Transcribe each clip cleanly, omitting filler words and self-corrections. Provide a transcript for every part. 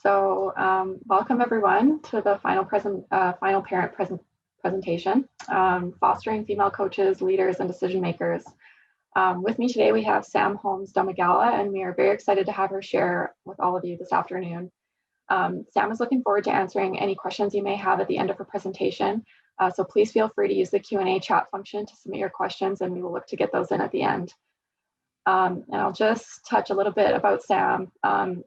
Welcome everyone to the final parent presentation, fostering female coaches, leaders, and decision makers. With me today, we have Samm Holmes, and we are very excited to have her share with all of you this afternoon. Samm is looking forward to answering any questions you may have at the end of her presentation. So please feel free to use the Q&A chat function to submit your questions, and we will look to get those in at the end. And I'll just touch a little bit about Samm.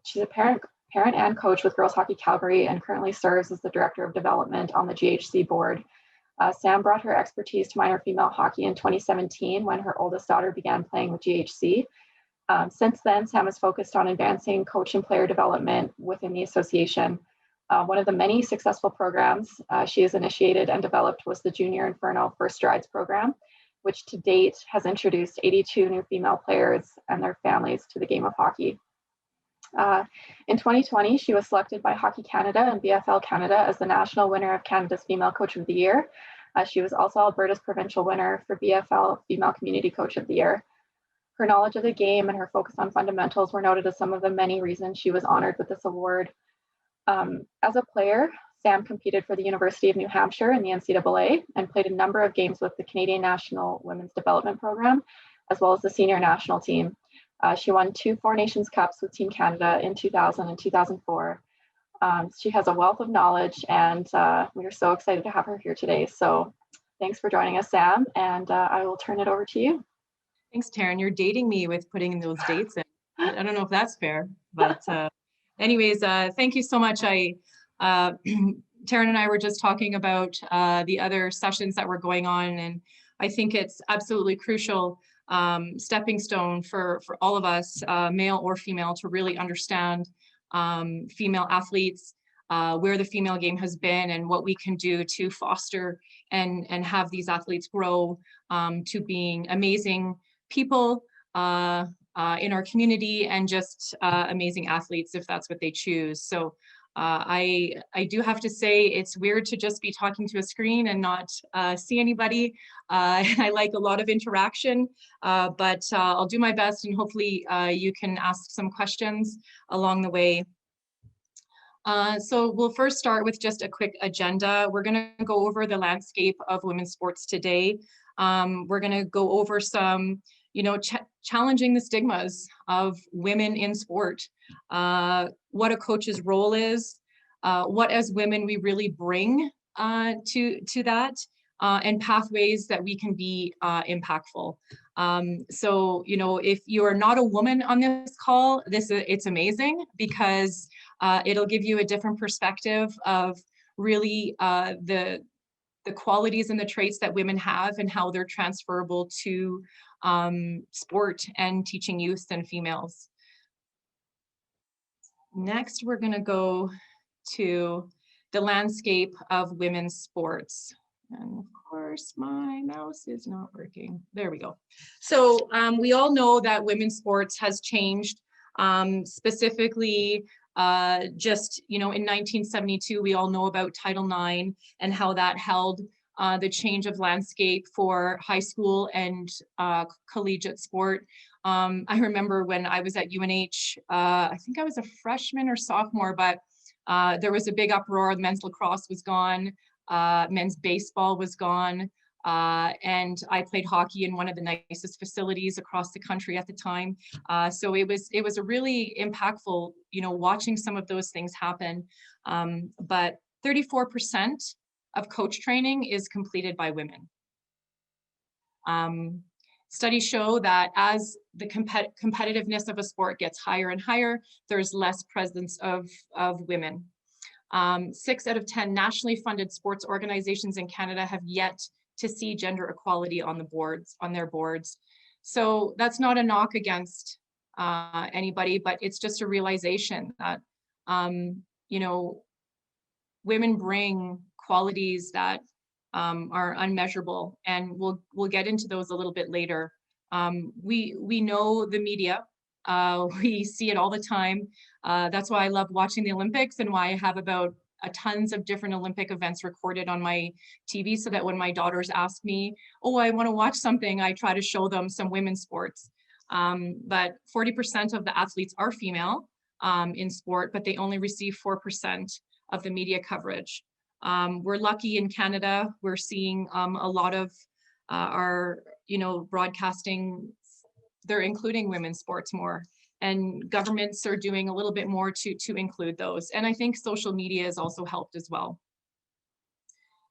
She's a parent and coach with Girls Hockey Calgary and currently serves as the Director of Development on the GHC board. Samm brought her expertise to minor female hockey in 2017 when her oldest daughter began playing with GHC. Since then, Samm has focused on advancing coach and player development within the association. One of the many successful programs she has initiated and developed was the Junior Inferno First Strides program, which to date has introduced 82 new female players and their families to the game of hockey. In 2020, she was selected by Hockey Canada and BFL Canada as the national winner of Canada's Female Coach of the Year. She was also Alberta's provincial winner for BFL Female Community Coach of the Year. Her knowledge of the game and her focus on fundamentals were noted as some of the many reasons she was honored with this award. As a player, Samm competed for the University of New Hampshire in the NCAA and played a number of games with the Canadian National Women's Development Program, as well as the senior national team. She won 2 Four Nations Cups with Team Canada in 2000 and 2004. She has a wealth of knowledge, and we are so excited to have her here today. So thanks for joining us, Samm, and I will turn it over to you. Thanks, Taryn. You're dating me with putting those dates in. I don't know if that's fair, but anyways, thank you so much. Taryn and I were just talking about the other sessions that were going on, and I think it's absolutely crucial stepping stone for all of us, male or female, to really understand female athletes, where the female game has been and what we can do to foster and have these athletes grow to being amazing people in our community and just amazing athletes if that's what they choose. So I do have to say it's weird to just be talking to a screen and not see anybody. I like a lot of interaction, but I'll do my best, and hopefully you can ask some questions along the way. So we'll first start with just a quick agenda. We're going to go over the landscape of women's sports today. We're going to go over some, challenging the stigmas of women in sport, what a coach's role is, what as women we really bring to that, and pathways that we can be impactful. So, if you are not a woman on this call, it's amazing because it'll give you a different perspective of really the qualities and the traits that women have and how they're transferable to sport and teaching youth and females. Next, we're going to go to the landscape of women's sports. And of course, my mouse is not working. There we go. So we all know that women's sports has changed. Specifically, just, in 1972, we all know about Title IX and how that held the change of landscape for high school and collegiate sport. I remember when I was at UNH, I think I was a freshman or sophomore, but there was a big uproar. Men's lacrosse was gone, men's baseball was gone, and I played hockey in one of the nicest facilities across the country at the time. So it was a really impactful, watching some of those things happen. But 34% of coach training is completed by women. Studies show that as the competitiveness of a sport gets higher and higher, there's less presence of women. 6 out of 10 nationally funded sports organizations in Canada have yet to see gender equality on their boards. So that's not a knock against anybody, but it's just a realization that, women bring qualities that are unmeasurable, and we'll get into those a little bit later. We know the media, we see it all the time. That's why I love watching the Olympics and why I have about tons of different Olympic events recorded on my TV, so that when my daughters ask me, oh, I want to watch something, I try to show them some women's sports. But 40% of the athletes are female. in sport, but they only receive 4% of the media coverage. We're lucky in Canada. We're seeing a lot of our, broadcasting, they're including women's sports more, and governments are doing a little bit more to include those. And I think social media has also helped as well.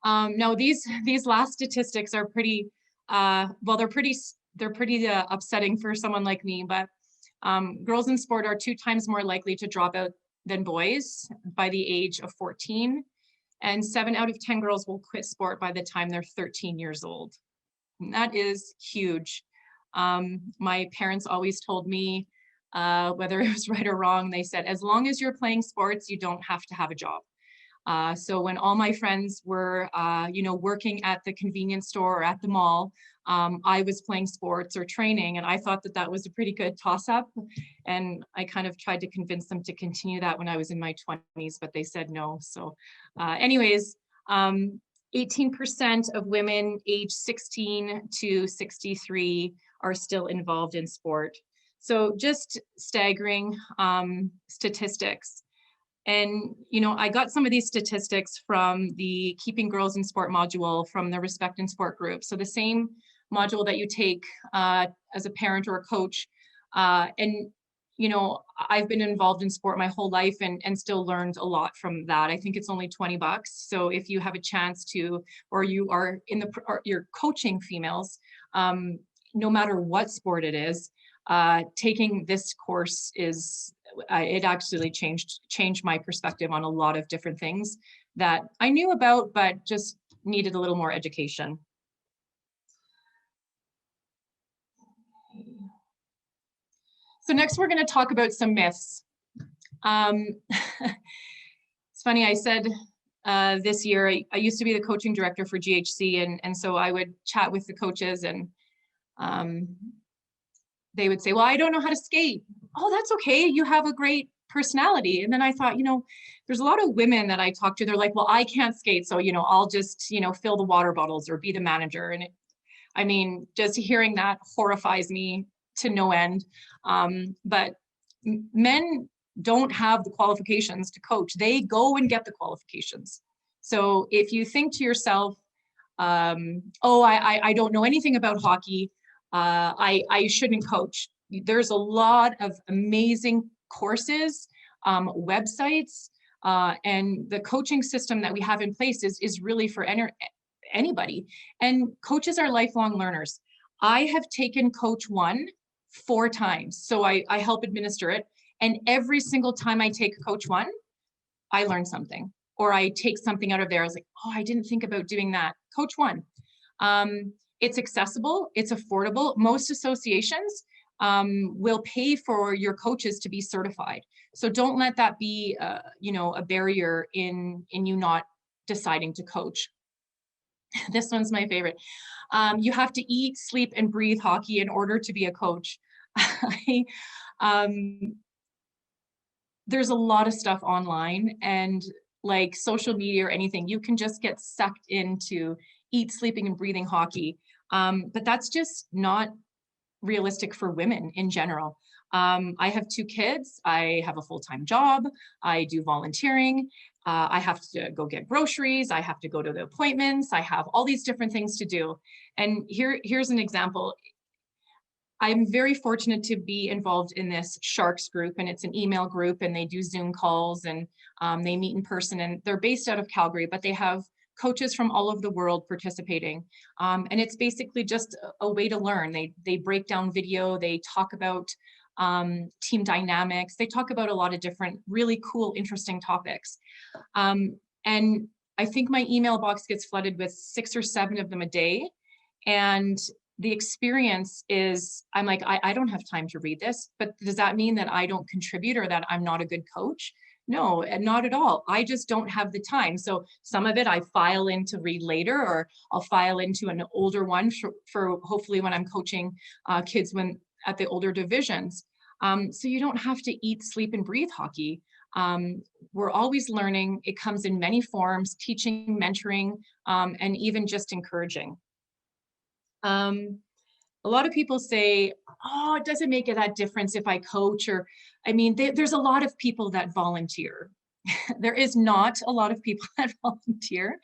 Now these last statistics are pretty, well, they're pretty upsetting for someone like me, but girls in sport are 2 times more likely to drop out than boys by the age of 14. And 7 out of 10 girls will quit sport by the time they're 13 years old. And that is huge. My parents always told me, whether it was right or wrong, they said, as long as you're playing sports, you don't have to have a job. So when all my friends were, working at the convenience store or at the mall, I was playing sports or training, and I thought that that was a pretty good toss-up. And I kind of tried to convince them to continue that when I was in my 20s, but they said no. So anyways, 18% of women age 16 to 63 are still involved in sport. So just staggering statistics. And, I got some of these statistics from the Keeping Girls in Sport module from the Respect in Sport group. So the same module that you take as a parent or a coach. And, I've been involved in sport my whole life and still learned a lot from that. I think it's only $20. So if you have a chance to, or you are you're coaching females, no matter what sport it is, taking this course is, it actually changed my perspective on a lot of different things that I knew about, but just needed a little more education. So next we're going to talk about some myths. It's funny, I said this year, I used to be the coaching director for GHC, and so I would chat with the coaches, and they would say, well, I don't know how to skate. Oh, that's okay. You have a great personality. And then I thought, there's a lot of women that I talk to. They're like, well, I can't skate. So, I'll just, fill the water bottles or be the manager. And just hearing that horrifies me to no end. But men don't have the qualifications to coach. They go and get the qualifications. So if you think to yourself, oh, I don't know anything about hockey, I shouldn't coach. There's a lot of amazing courses, websites, and the coaching system that we have in place is really for anybody. And coaches are lifelong learners. I have taken Coach 1 4 times, so I help administer it. And every single time I take Coach 1, I learn something, or I take something out of there. I was like, oh, I didn't think about doing that. Coach 1. It's accessible, it's affordable. Most associations will pay for your coaches to be certified. So don't let that be, a barrier in you not deciding to coach. This one's my favorite. You have to eat, sleep, and breathe hockey in order to be a coach. There's a lot of stuff online, and like social media or anything, you can just get sucked into eat, sleeping, and breathing hockey. But that's just not realistic for women in general. I have 2 kids. I have a full-time job. I do volunteering. I have to go get groceries. I have to go to the appointments. I have all these different things to do. And here's an example. I'm very fortunate to be involved in this Sharks group, and it's an email group, and they do Zoom calls, and they meet in person, and they're based out of Calgary, but they have coaches from all over the world participating. And it's basically just a way to learn. They break down video, they talk about team dynamics, they talk about a lot of different really cool, interesting topics. And I think my email box gets flooded with 6 or 7 of them a day. And the experience is, I'm like, I don't have time to read this, but does that mean that I don't contribute or that I'm not a good coach? No, not at all. I just don't have the time. So some of it I file in to read later, or I'll file into an older one for hopefully when I'm coaching kids when at the older divisions. So you don't have to eat, sleep, and breathe hockey. We're always learning. It comes in many forms: teaching, mentoring, and even just encouraging. A lot of people say, oh, it doesn't make that difference if I coach, or, I mean, there's a lot of people that volunteer. There is not a lot of people that volunteer.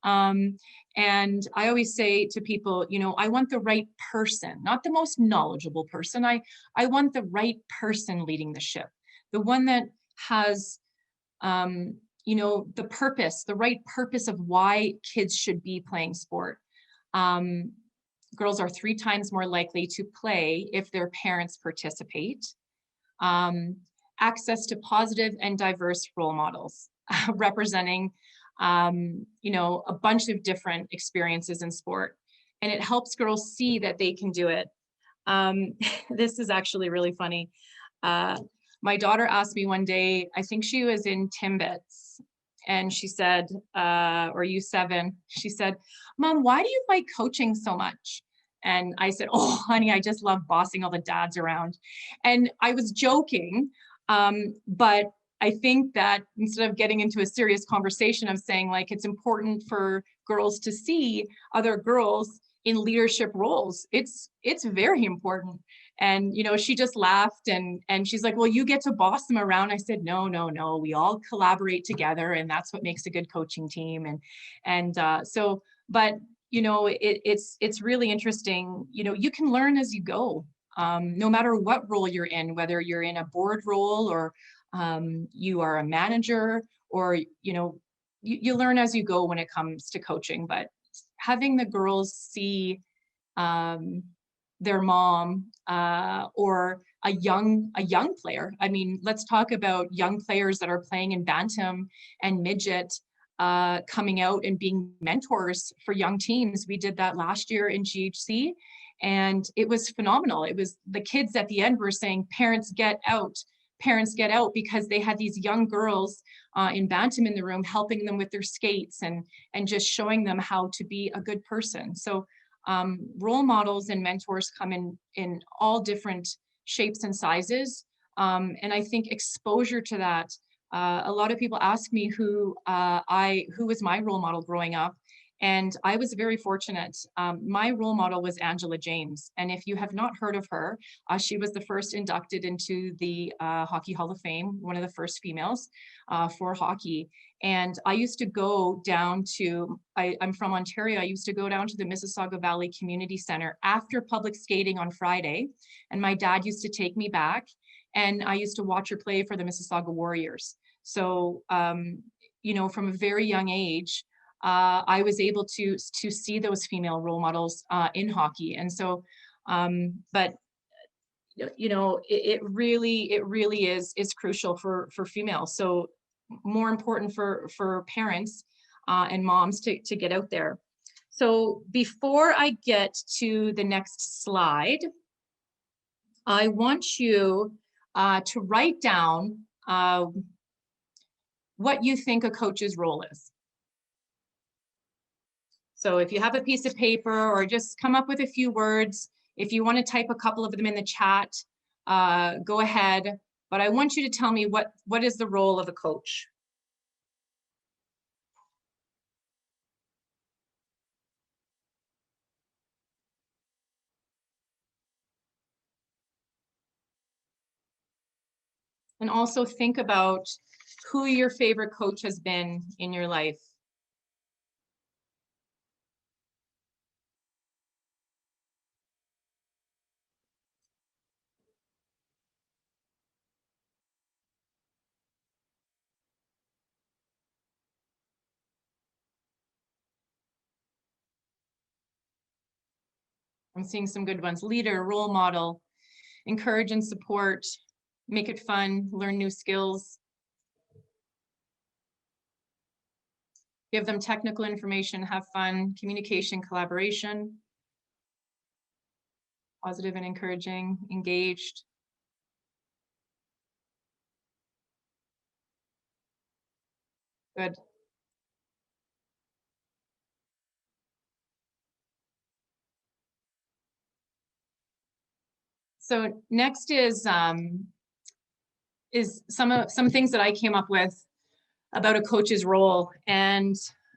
Um, and I always say to people, you know, I want the right person, not the most knowledgeable person. I want the right person leading the ship, the one that has, you know, the right purpose of why kids should be playing sport. Um, Girls are 3 times more likely to play if their parents participate. Um, Access to positive and diverse role models representing, you know, a bunch of different experiences in sport. And it helps girls see that they can do it. This is actually really funny. Uh, my daughter asked me one day, I think she was in Timbits, and she said, or U7, she said, Mom, why do you like coaching so much? And I said, oh, honey, I just love bossing all the dads around. And I was joking, but I think that instead of getting into a serious conversation of saying like, it's important for girls to see other girls in leadership roles. It's very important. And, you know, she just laughed and she's like, well, you get to boss them around. I said, no, no, no, we all collaborate together, and that's what makes a good coaching team. So, but, you know, it's really interesting. You know, you can learn as you go, no matter what role you're in, whether you're in a board role or you are a manager, or, you know, you learn as you go when it comes to coaching. But having the girls see their mom or a young player. I mean, let's talk about young players that are playing in bantam and midget, coming out and being mentors for young teams. We did that last year in GHC, and it was phenomenal. It was the kids at the end were saying, parents get out, because they had these young girls in bantam in the room helping them with their skates and just showing them how to be a good person. So role models and mentors come in all different shapes and sizes. And I think exposure to that, a lot of people ask me who was my role model growing up. And I was very fortunate. My role model was Angela James. And if you have not heard of her, she was the first inducted into the Hockey Hall of Fame, one of the first females for hockey. And I used to go down to, I'm from Ontario, I used to go down to the Mississauga Valley Community Center after public skating on Friday. And my dad used to take me back, and I used to watch her play for the Mississauga Warriors. So, you know, from a very young age, I was able to see those female role models in hockey. And so, but you know, it really is crucial for females. So more important for parents and moms to get out there. So before I get to the next slide, I want you to write down what you think a coach's role is. So if you have a piece of paper, or just come up with a few words, if you want to type a couple of them in the chat, go ahead. But I want you to tell me what is the role of a coach? And also think about who your favorite coach has been in your life. I'm seeing some good ones. Leader, role model, encourage and support, make it fun, learn new skills, give them technical information, have fun, communication, collaboration, positive and encouraging, engaged. Good. So next is some things that I came up with about a coach's role. And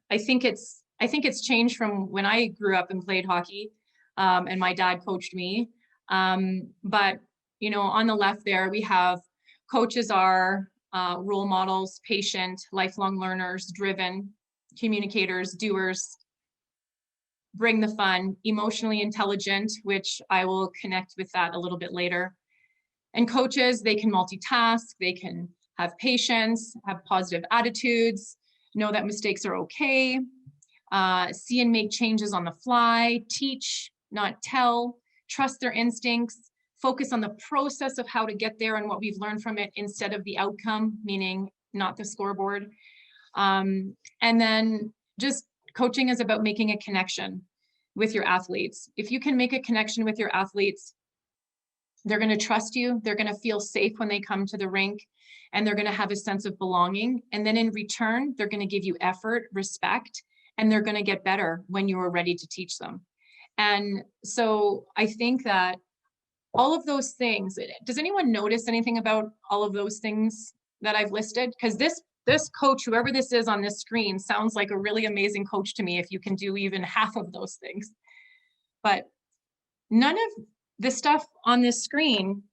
I think it's changed from when I grew up and played hockey. and my dad coached me. But, you know, on the left there, we have coaches are role models, patient, lifelong learners, driven, communicators, doers, bring the fun, emotionally intelligent, which I will connect with that a little bit later. And coaches, they can multitask, they can have patience, have positive attitudes, know that mistakes are okay, see and make changes on the fly, teach, not tell, trust their instincts, focus on the process of how to get there and what we've learned from it instead of the outcome, meaning not the scoreboard. And then just coaching is about making a connection with your athletes. If you can make a connection with your athletes, they're going to trust you. They're going to feel safe when they come to the rink, and they're going to have a sense of belonging. And then in return, they're going to give you effort, respect, and they're going to get better when you are ready to teach them. And so I think that all of those things, does anyone notice anything about all of those things that I've listed? Because this coach, whoever this is on this screen, sounds like a really amazing coach to me if you can do even half of those things. But none of the stuff on this screen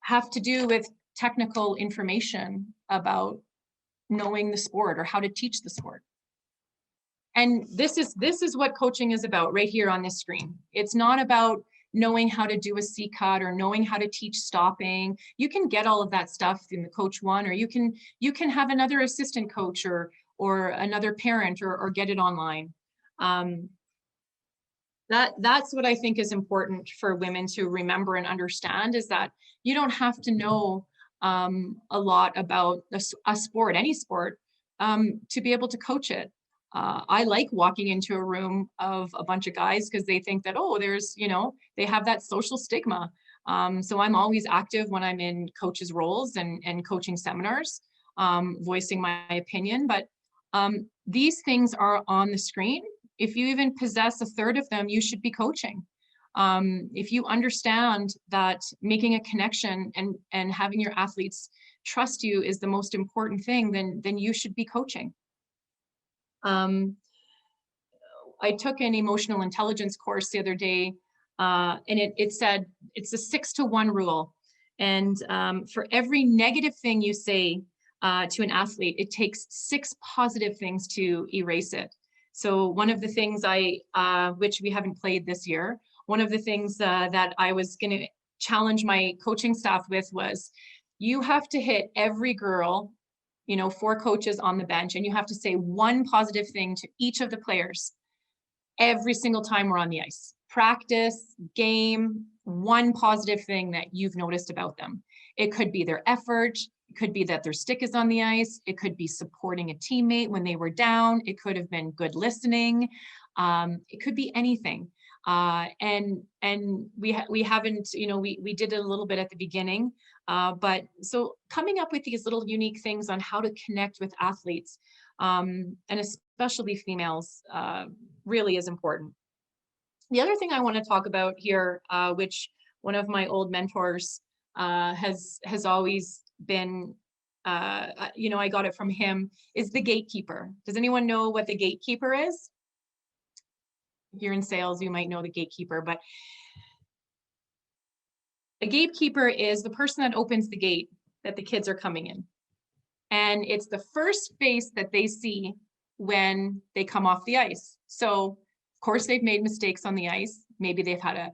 have to do with technical information about knowing the sport or how to teach the sport. And this is what coaching is about right here on this screen. It's not about knowing how to do a C-cut or knowing how to teach stopping. You can get all of that stuff in the Coach One, or you can have another assistant coach or another parent or get it online. That's what I think is important for women to remember and understand, is that you don't have to know a lot about a sport, any sport, to be able to coach it. I like walking into a room of a bunch of guys because they think that, oh, there's, you know, they have that social stigma. So I'm always active when I'm in coaches' roles and coaching seminars, voicing my opinion. But these things are on the screen. If you even possess a third of them, you should be coaching. If you understand that making a connection and having your athletes trust you is the most important thing, then you should be coaching. I took an emotional intelligence course the other day, and it said it's a 6-to-1 rule. And for every negative thing you say to an athlete, it takes 6 positive things to erase it. So one of the things which we haven't played this year, one of the things that I was going to challenge my coaching staff with was, you have to hit every girl, you know, 4 coaches on the bench, and you have to say one positive thing to each of the players every single time we're on the ice. Practice, game, one positive thing that you've noticed about them. It could be their effort. It could be that their stick is on the ice. It could be supporting a teammate when they were down. It could have been good listening. It could be anything. And we haven't, you know, we did it a little bit at the beginning, but so coming up with these little unique things on how to connect with athletes, and especially females, really is important. The other thing I want to talk about here, which one of my old mentors has always been, you know, I got it from him, is the gatekeeper. Does anyone know what the gatekeeper is? If you're in sales, you might know the gatekeeper, but a gatekeeper is the person that opens the gate that the kids are coming in. And it's the first face that they see when they come off the ice. So of course they've made mistakes on the ice. Maybe they've had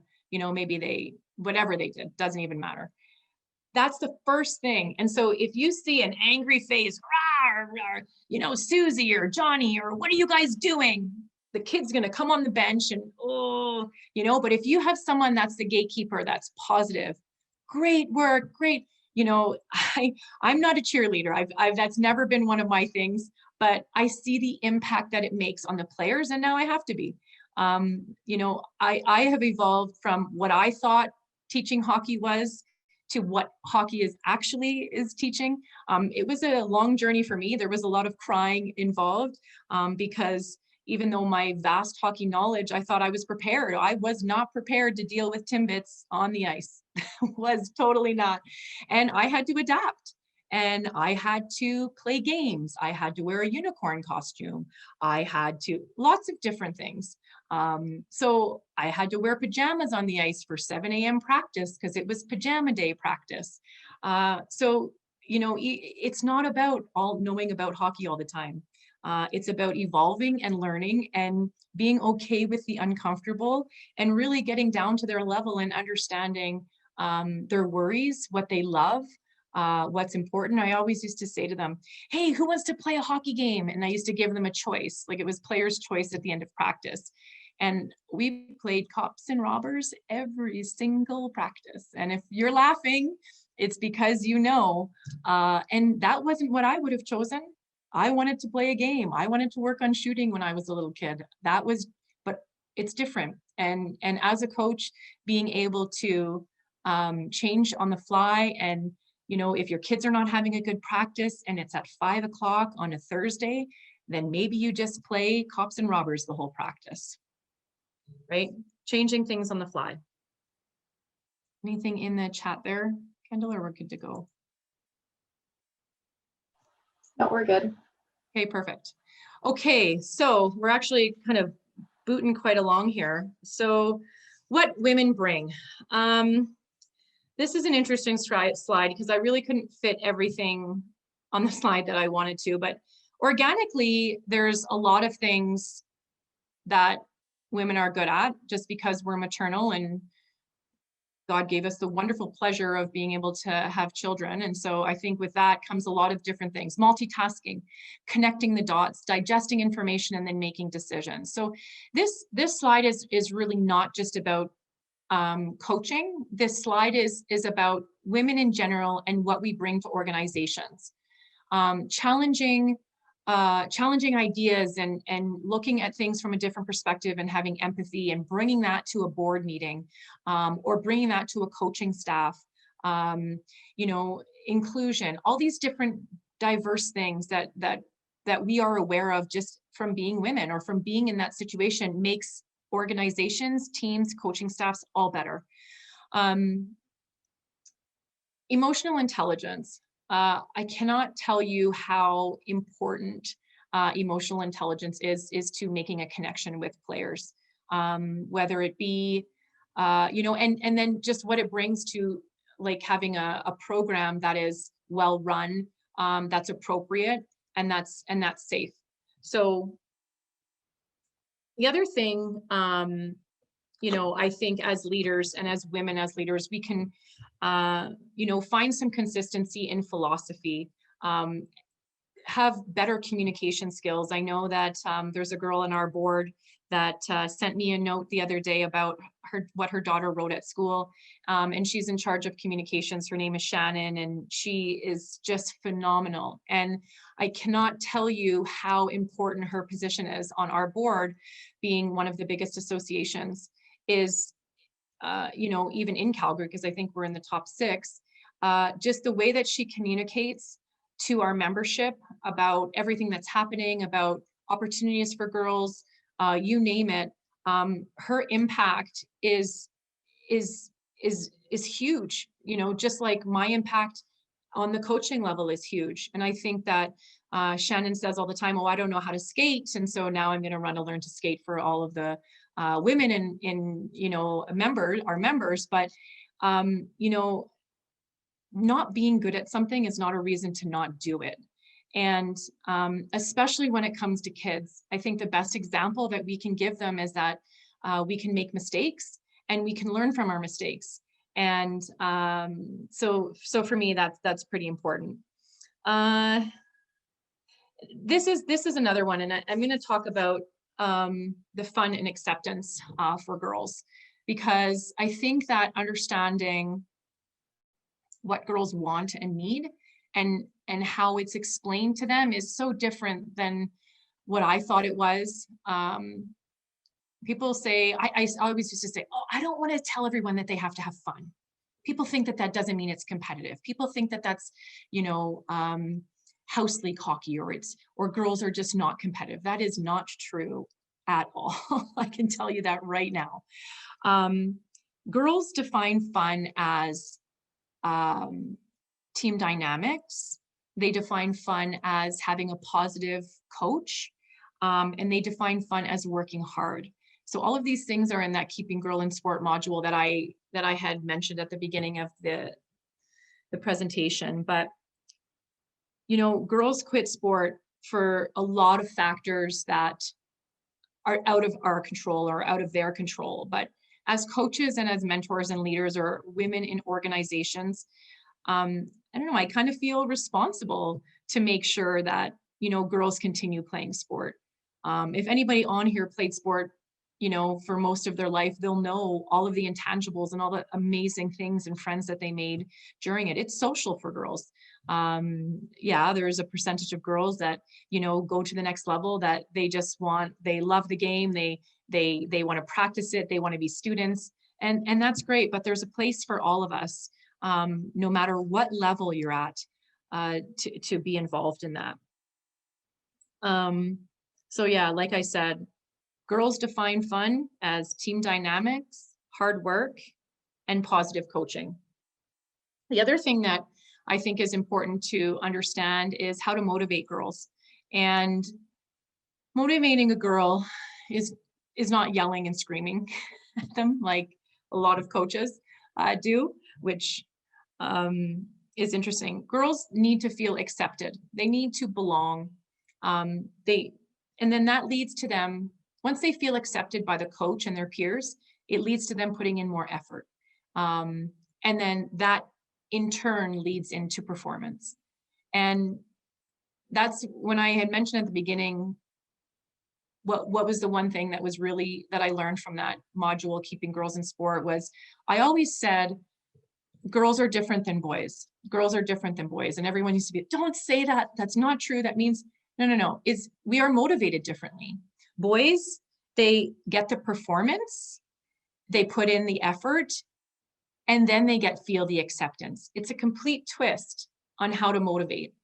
whatever they did, doesn't even matter. That's the first thing. And so if you see an angry face, rawr, rawr, you know, Susie or Johnny, or what are you guys doing? The kid's going to come on the bench and, oh, you know, but if you have someone that's the gatekeeper, that's positive, great work, great. You know, I'm not a cheerleader. That's never been one of my things, but I see the impact that it makes on the players, and now I have to be. You know, I have evolved from what I thought teaching hockey was to what hockey is teaching. It was a long journey for me. There was a lot of crying involved, because even though my vast hockey knowledge, I thought I was prepared. I was not prepared to deal with Timbits on the ice. Was totally not. And I had to adapt. And I had to play games. I had to wear a unicorn costume. I had to, lots of different things. So I had to wear pajamas on the ice for 7 a.m. practice because it was pajama day practice. So, you know, it's not about all knowing about hockey all the time. It's about evolving and learning and being okay with the uncomfortable and really getting down to their level and understanding their worries, what they love, what's important. I always used to say to them, hey, who wants to play a hockey game? And I used to give them a choice, like it was player's choice at the end of practice. And we played cops and robbers every single practice. And if you're laughing, it's because you know, and that wasn't what I would have chosen. I wanted to play a game. I wanted to work on shooting when I was a little kid. That was, but it's different. And as a coach, being able to change on the fly, and you know, if your kids are not having a good practice and it's at 5 o'clock on a Thursday, then maybe you just play cops and robbers the whole practice, right? Changing things on the fly. Anything in the chat there, Kendall, or we're good to go? No, we're good. Okay, perfect. Okay, so we're actually kind of booting quite along here. So what women bring. This is an interesting slide because I really couldn't fit everything on the slide that I wanted to, but organically, there's a lot of things that women are good at just because we're maternal and God gave us the wonderful pleasure of being able to have children. And so I think with that comes a lot of different things: multitasking, connecting the dots, digesting information, and then making decisions. So this slide is really not just about coaching. This slide is about women in general and what we bring to organizations. Challenging ideas and looking at things from a different perspective and having empathy and bringing that to a board meeting, or bringing that to a coaching staff. You know, inclusion, all these different diverse things that we are aware of just from being women or from being in that situation makes organizations, teams, coaching staffs all better. Emotional intelligence. I cannot tell you how important emotional intelligence is to making a connection with players, whether it be, you know, and then just what it brings to like having a program that is well run, that's appropriate, and that's safe. So the other thing, you know, I think as leaders and as women as leaders, we can, you know, find some consistency in philosophy, have better communication skills. I know that there's a girl in our board that sent me a note the other day about what her daughter wrote at school, and she's in charge of communications. Her name is Shannon, and she is just phenomenal. And I cannot tell you how important her position is on our board, being one of the biggest associations, is, you know, even in Calgary, because I think we're in the top 6, just the way that she communicates to our membership about everything that's happening, about opportunities for girls, you name it. Her impact is huge, you know, just like my impact on the coaching level is huge. And I think that Shannon says all the time, oh, I don't know how to skate, and so now I'm going to run a learn to skate for all of the women in you know, our members. But you know, not being good at something is not a reason to not do it. And especially when it comes to kids, I think the best example that we can give them is that we can make mistakes and we can learn from our mistakes. And so for me, that's pretty important. This is another one, and I'm going to talk about the fun and acceptance for girls, because I think that understanding what girls want and need and how it's explained to them is so different than what I thought it was. People say, I always used to say, oh, I don't want to tell everyone that they have to have fun. People think that that doesn't mean it's competitive. People think that that's, you know, house league hockey, or girls are just not competitive. That is not true at all. I can tell you that right now. Girls define fun as team dynamics, they define fun as having a positive coach, and they define fun as working hard. So all of these things are in that Keeping Girl in Sport module that I had mentioned at the beginning of the presentation. But girls quit sport for a lot of factors that are out of our control or out of their control. But as coaches and as mentors and leaders or women in organizations, I don't know, I kind of feel responsible to make sure that, girls continue playing sport. If anybody on here played sport, for most of their life, they'll know all of the intangibles and all the amazing things and friends that they made during it. It's social for girls. Yeah, there's a percentage of girls that, go to the next level, that they love the game. They want to practice it. They want to be students, and that's great. But there's a place for all of us, no matter what level you're at, to be involved in that. So yeah, like I said, girls define fun as team dynamics, hard work, and positive coaching. The other thing that I think is important to understand is how to motivate girls. And motivating a girl is not yelling and screaming at them like a lot of coaches do, which is interesting. Girls need to feel accepted. They need to belong. And then that leads to them, once they feel accepted by the coach and their peers, it leads to them putting in more effort. And then that in turn leads into performance. And that's when I had mentioned at the beginning, what was the one thing that was really, that I learned from that module, Keeping Girls in Sport, was I always said, girls are different than boys. Girls are different than boys. And everyone used to be, don't say that. That's not true. That means, no. We are motivated differently. Boys, they get the performance, they put in the effort, and then they feel the acceptance. It's a complete twist on how to motivate,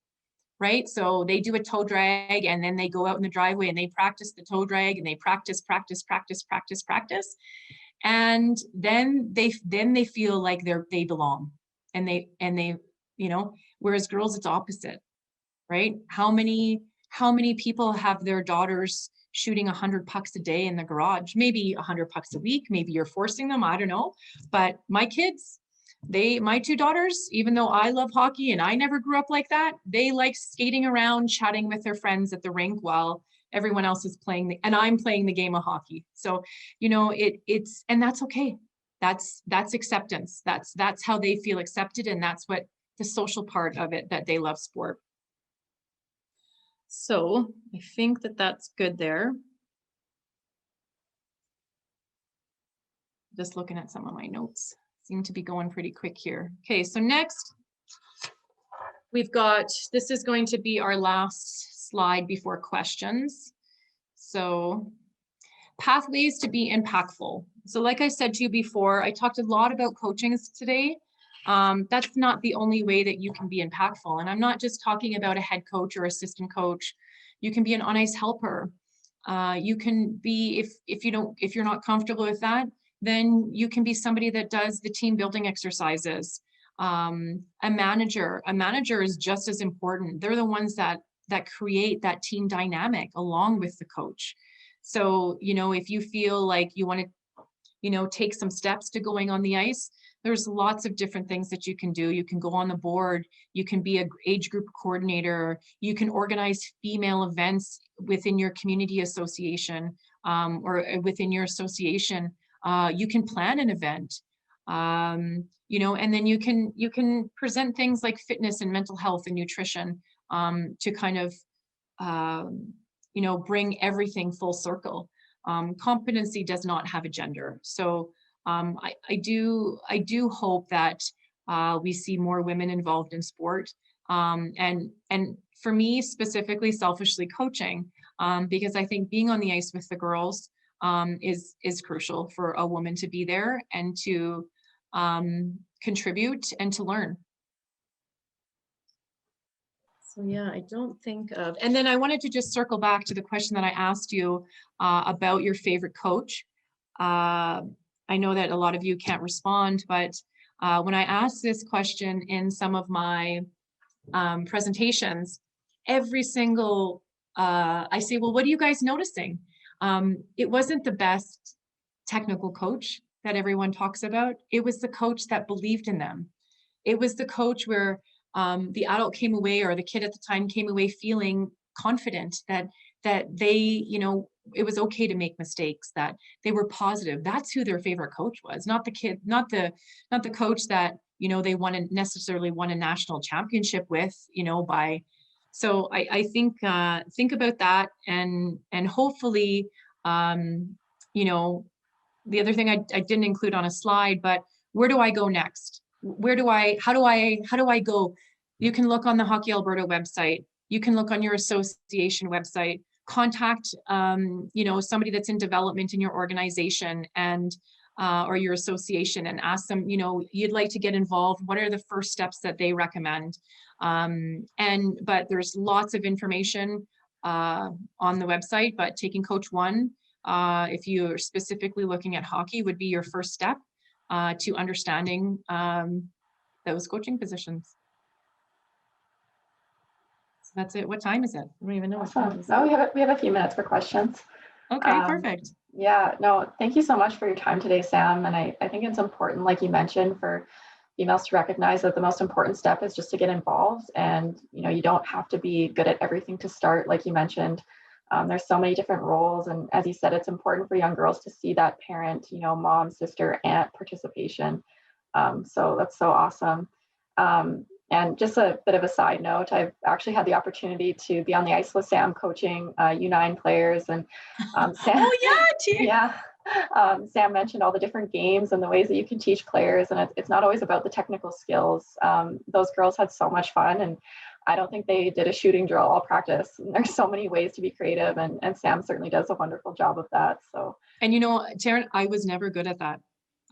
right? So they do a toe drag, and then they go out in the driveway and they practice the toe drag, and they practice. And then they feel like they belong, and they, whereas girls, it's opposite, right? How many people have their daughters shooting 100 pucks a day in the garage? Maybe 100 pucks a week. Maybe you're forcing them. I don't know. But my kids, my two daughters, even though I love hockey and I never grew up like that, they like skating around, chatting with their friends at the rink while everyone else is playing and I'm playing the game of hockey. So, it's, and that's okay. That's acceptance. That's how they feel accepted. And that's what the social part of it, that they love sport. So I think that's good there. Just looking at some of my notes, seem to be going pretty quick here. Okay, so next we've got, this is going to be our last slide before questions. So pathways to be impactful. So like I said to you before, I talked a lot about coaching today. That's not the only way that you can be impactful. And I'm not just talking about a head coach or assistant coach. You can be an on-ice helper. You can be, if you're not comfortable with that, then you can be somebody that does the team building exercises. A manager is just as important. They're the ones that create that team dynamic along with the coach. So, if you feel like you want to, take some steps to going on the ice, there's lots of different things that you can do. You can go on the board, you can be an age group coordinator, you can organize female events within your community association, or within your association. You can plan an event, and then you can present things like fitness and mental health and nutrition, to kind of, bring everything full circle. Competency does not have a gender. So I do hope that we see more women involved in sport, and for me specifically, selfishly, coaching, because I think being on the ice with the girls is crucial for a woman to be there and to contribute and to learn. So yeah, I don't think of, and then I wanted to just circle back to the question that I asked you about your favorite coach. I know that a lot of you can't respond, but when I asked this question in some of my presentations, every single, I say, well, what are you guys noticing? It wasn't the best technical coach that everyone talks about. It was the coach that believed in them. It was the coach where the adult came away, or the kid at the time came away feeling confident that they, it was okay to make mistakes, that they were positive. That's who their favorite coach was, not the kid, not the coach that, they necessarily won a national championship with, by. So I think about that, and hopefully, the other thing I didn't include on a slide, but where do I go next? How do I go? You can look on the Hockey Alberta website. You can look on your association website, contact, somebody that's in development in your organization and, or your association, and ask them, you'd like to get involved. What are the first steps that they recommend? But there's lots of information on the website, but taking Coach One, if you're specifically looking at hockey, would be your first step to understanding those coaching positions. So that's it. What time is it? I don't even know. Awesome. No, we have a few minutes for questions. Okay, perfect. Yeah, no, thank you so much for your time today, Sam. And I think it's important, like you mentioned, for females to recognize that the most important step is just to get involved. And, you don't have to be good at everything to start, like you mentioned. There's so many different roles. And as you said, it's important for young girls to see that parent, mom, sister, aunt participation. So that's so awesome. And just a bit of a side note, I've actually had the opportunity to be on the ice with Sam coaching U9 players. And Sam, oh yeah, Sam mentioned all the different games and the ways that you can teach players. And it's not always about the technical skills. Those girls had so much fun. And I don't think they did a shooting drill all practice. And there's so many ways to be creative. And Sam certainly does a wonderful job of that. So. And Taryn, I was never good at that.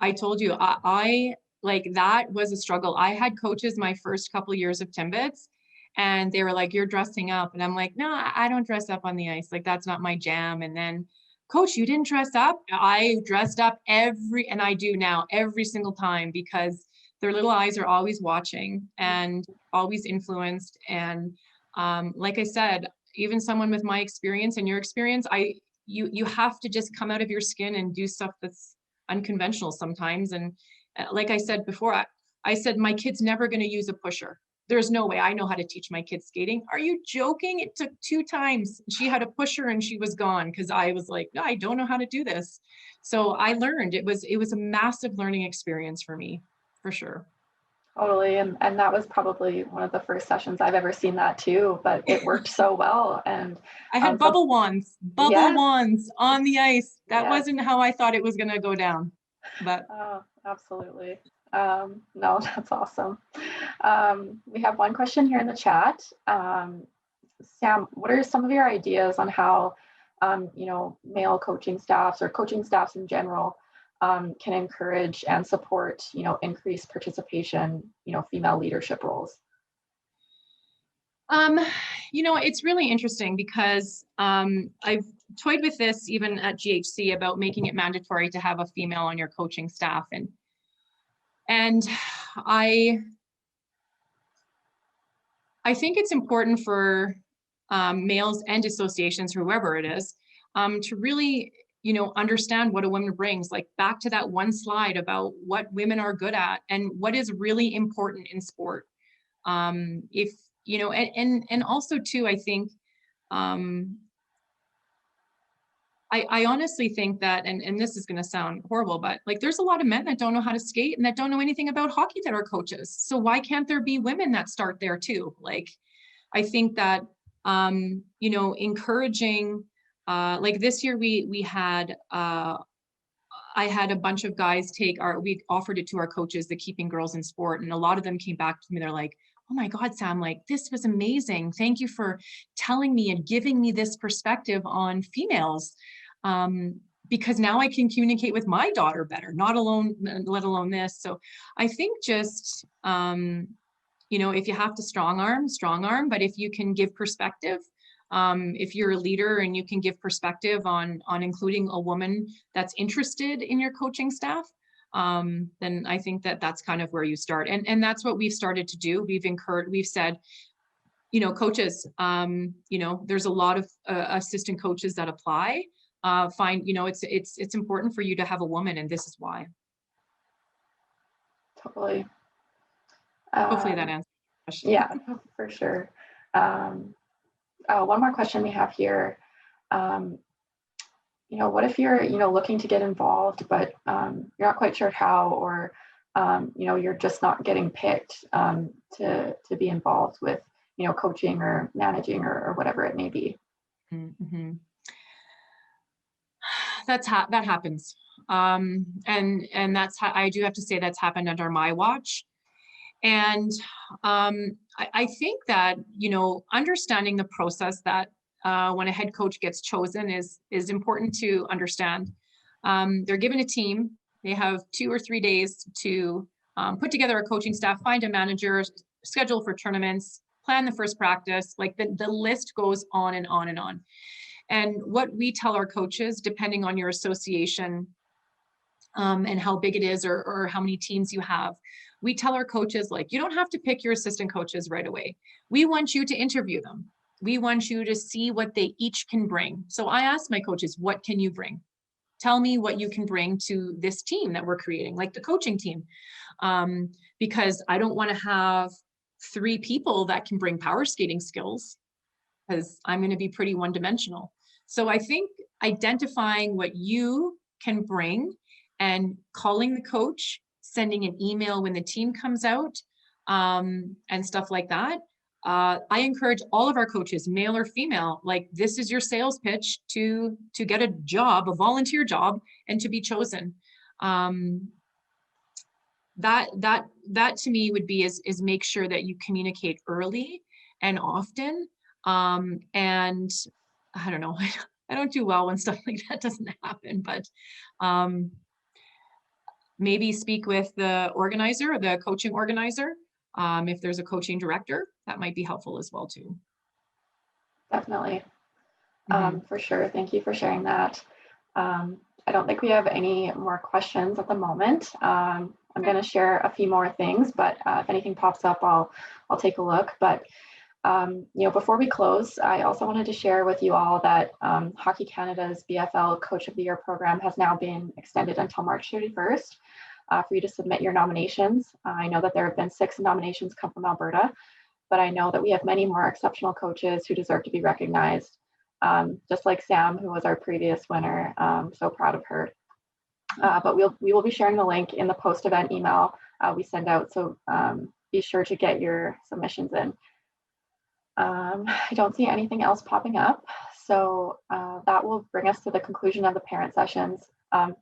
I told you, I like, that was a struggle. I had coaches my first couple of years of Timbits, and they were like, you're dressing up. And I'm like, no, I don't dress up on the ice. Like, that's not my jam. And then, coach, you didn't dress up? I dressed up and I do now every single time, because their little eyes are always watching and always influenced. And like I said, even someone with my experience and your experience, you have to just come out of your skin and do stuff that's unconventional sometimes. And like I said before, I said, my kid's never going to use a pusher. There's no way I know how to teach my kids skating. Are you joking? It took 2 times. She had a pusher and she was gone, because I was like, no, I don't know how to do this. So I learned. It was a massive learning experience for me, for sure. Totally. And that was probably one of the first sessions I've ever seen that too, but it worked so well. And I had bubble wands on the ice. That wasn't how I thought it was going to go down. But oh, absolutely. No, that's awesome. We have one question here in the chat. Sam, what are some of your ideas on how, male coaching staffs or coaching staffs in general can encourage and support, increased participation, female leadership roles? It's really interesting, because I've toyed with this even at GHC about making it mandatory to have a female on your coaching staff. And I think it's important for males and associations, whoever it is, to really, understand what a woman brings, like back to that one slide about what women are good at and what is really important in sport. If, and also too, I think, I honestly think that, and this is going to sound horrible, but like, there's a lot of men that don't know how to skate and that don't know anything about hockey that are coaches. So why can't there be women that start there too? Like, I think that, encouraging, like this year we had, I had a bunch of guys we offered it to our coaches, the Keeping Girls in Sport. And a lot of them came back to me. They're like, oh my God, Sam, like, this was amazing. Thank you for telling me and giving me this perspective on females. Because now I can communicate with my daughter better, let alone this. So I think just, if you have to strong arm, but if you can give perspective, if you're a leader and you can give perspective on including a woman that's interested in your coaching staff, then I think that that's kind of where you start. And that's what we've started to do. We've said, you know, coaches, you know, there's a lot of assistant coaches that apply. You know, it's important for you to have a woman, and this is why. Totally. Hopefully that answers the question. Yeah, for sure. One more question we have here. You know, what if you're, you know, looking to get involved, but you're not quite sure how, or you know, you're just not getting picked to be involved with, you know, coaching or managing or whatever it may be. Mm-hmm. That happens. And that's how I do have to say that's happened under my watch. And I think that, you know, understanding the process that when a head coach gets chosen is important to understand. They're given a team. They have 2 or 3 days to put together a coaching staff, find a manager, schedule for tournaments, plan the first practice. Like the list goes on and on and on. And what we tell our coaches, depending on your association and how big it is, or how many teams you have, we tell our coaches, like, you don't have to pick your assistant coaches right away. We want you to interview them. We want you to see what they each can bring. So I ask my coaches, what can you bring? Tell me what you can bring to this team that we're creating, like the coaching team. Because I don't want to have 3 people that can bring power skating skills, because I'm going to be pretty one-dimensional. So I think identifying what you can bring and calling the coach, sending an email when the team comes out, and stuff like that. I encourage all of our coaches, male or female, like, this is your sales pitch to get a job, a volunteer job, and to be chosen. That to me would be is make sure that you communicate early and often. And I don't know, I don't do well when stuff like that doesn't happen, but maybe speak with the organizer or the coaching organizer. If there's a coaching director, that might be helpful as well too. Definitely. Mm-hmm. For sure. Thank you for sharing that. I don't think we have any more questions at the moment. I'm going to share a few more things, but if anything pops up, I'll take a look. But you know, before we close, I also wanted to share with you all that Hockey Canada's BFL Coach of the Year program has now been extended until March 31st for you to submit your nominations. I know that there have been 6 nominations come from Alberta, but I know that we have many more exceptional coaches who deserve to be recognized. Just like Sam, who was our previous winner. So proud of her. But we will be sharing the link in the post-event email we send out. So be sure to get your submissions in. I don't see anything else popping up. So that will bring us to the conclusion of the parent sessions.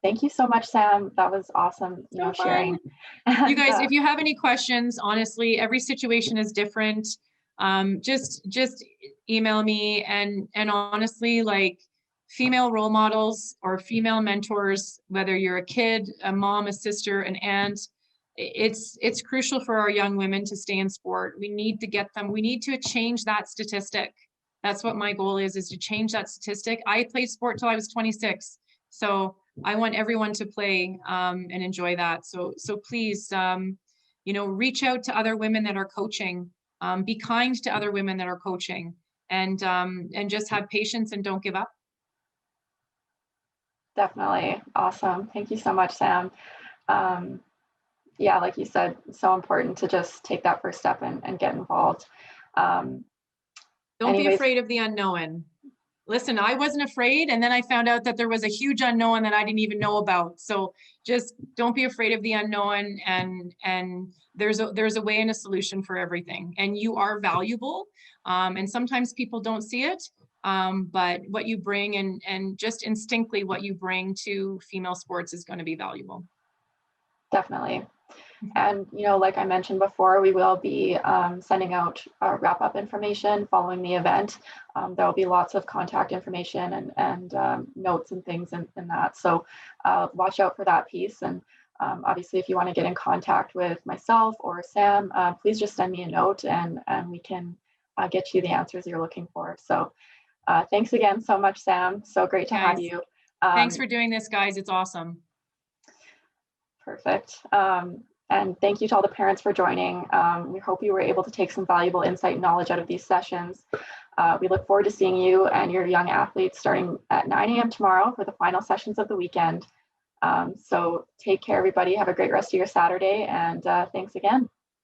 Thank you so much, Sam. That was awesome, you know, sharing. You guys, if you have any questions, honestly, every situation is different. Just email me, and honestly, like, female role models or female mentors, whether you're a kid, a mom, a sister, an aunt, it's crucial for our young women to stay in sport. We need to get them, we need to change that statistic. That's what my goal is to change that statistic. I played sport till I was 26. So I want everyone to play and enjoy that. So please, you know, reach out to other women that are coaching. Be kind to other women that are coaching, and just have patience and don't give up. Definitely. Awesome. Thank you so much, Sam. Yeah, like you said, so important to just take that first step and get involved. Don't be afraid of the unknown. Listen, I wasn't afraid, and then I found out that there was a huge unknown that I didn't even know about. So just don't be afraid of the unknown, and there's a way and a solution for everything. And you are valuable, and sometimes people don't see it, but what you bring and just instinctively what you bring to female sports is going to be valuable. Definitely. And, you know, like I mentioned before, we will be sending out wrap-up information following the event. There will be lots of contact information and notes and things in that. So watch out for that piece. And obviously, if you want to get in contact with myself or Sam, please just send me a note and we can get you the answers you're looking for. So thanks again so much, Sam. So great to have you. Thanks for doing this, guys. It's awesome. Perfect. And thank you to all the parents for joining. We hope you were able to take some valuable insight and knowledge out of these sessions. We look forward to seeing you and your young athletes starting at 9 a.m. tomorrow for the final sessions of the weekend. So take care, everybody. Have a great rest of your Saturday, and thanks again.